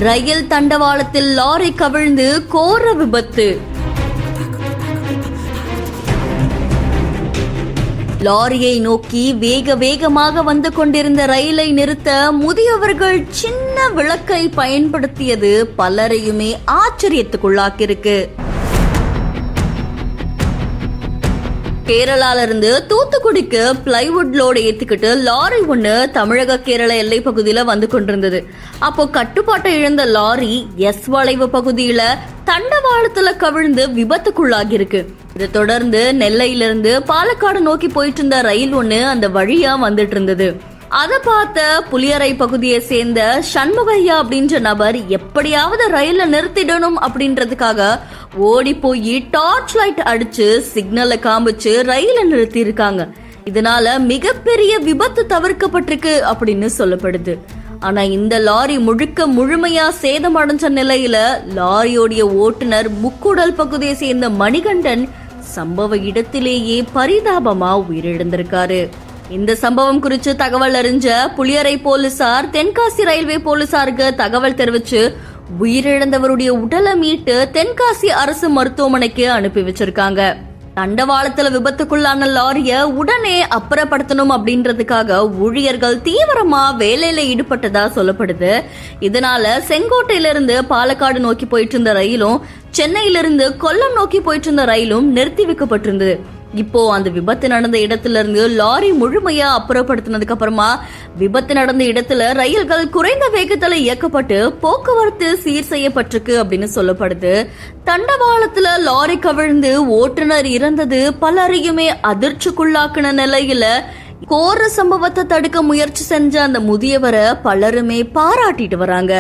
ரயில் தண்டவாளத்தில் லாரி கவிழ்ந்து கோர விபத்து. லாரியை நோக்கி வேகமாக வந்து கொண்டிருந்த ரயிலை நிறுத்த முதியவர்கள் சின்ன விளக்கை பயன்படுத்தியது பலரையுமே ஆச்சரியத்துக்குள்ளாக்கியிருக்கு. கேரளால இருந்து தூத்துக்குடிக்கு பிளைவுட் லோடு ஏத்திக்கிட்டு லாரி ஒண்ணு தமிழக கேரள எல்லை பகுதியில வந்து கொண்டிருந்தது. அப்போ கட்டுப்பாட்டை இழந்த லாரி எஸ் வளைவு பகுதியில தண்டவாளத்துல கவிழ்ந்து விபத்துக்குள்ளாகி இருக்கு. இதை தொடர்ந்து நெல்லையிலிருந்து பாலக்காடு நோக்கி போயிட்டு இருந்த ரயில் ஒண்ணு அந்த வழியா வந்துட்டு இருந்தது. அதை பார்த்த புளியரை பகுதியை சேர்ந்த சண்முகையா அப்படின்ற நபர் எப்படியாவது ரயில நிறுத்திடணும் அப்படின்றதுக்காக ஓடி போய் டார்ச் லைட் அடிச்சு சிக்னலை காமிச்சு ரயில நிறுத்தி இருக்காங்க. இதனால மிகப்பெரிய விபத்து தவிர்க்கப்பட்டிருக்கு அப்படின்னு சொல்லப்படுது. ஆனா இந்த லாரி முழுமையா சேதமடைஞ்ச நிலையில லாரியோடைய ஓட்டுநர் முக்குடல் பகுதியை சேர்ந்த மணிகண்டன் சம்பவ இடத்திலேயே பரிதாபமா உயிரிழந்திருக்காரு. இந்த சம்பவம் குறித்து தகவல் அறிஞ்ச புளியரை போலீசார் தென்காசி ரயில்வே போலீசாருக்கு தகவல் தெரிவிச்சு உயிரிழந்தவருடைய உடலை மீட்டு தென்காசி அரசு மருத்துவமனைக்கு அனுப்பி வச்சிருக்காங்க. தண்டவாளத்துல விபத்துக்குள்ளான லாரிய உடனே அப்புறப்படுத்தணும் அப்படின்றதுக்காக ஊழியர்கள் தீவிரமா வேலையில ஈடுபட்டதா சொல்லப்படுது. இதனால செங்கோட்டையிலிருந்து பாலக்காடு நோக்கி போயிட்டு இருந்த ரயிலும் சென்னையிலிருந்து கொல்லம் நோக்கி போயிட்டு இருந்த ரயிலும் நிறுத்தி வைக்கப்பட்டிருந்தது. இப்போ அந்த விபத்து நடந்த இடத்துல இருந்து லாரி முழுமையா அப்புறப்படுத்தினதுக்கு அப்புறமா விபத்து நடந்த இடத்துல ரயில்கள் குறைந்த வேகத்துல இயக்கப்பட்டு போக்குவரத்து சீர் செய்யப்பட்டிருக்கு அப்படின்னு சொல்லப்படுது. தண்டவாளத்துல லாரி கவிழ்ந்து ஓட்டுநர் இறந்தது பலரையுமே அதிர்ச்சிக்குள்ளாக்குன நிலையில கோர சம்பவத்தை தடுக்க முயற்சி செஞ்ச அந்த முதியவரை பலருமே பாராட்டிட்டு வராங்க.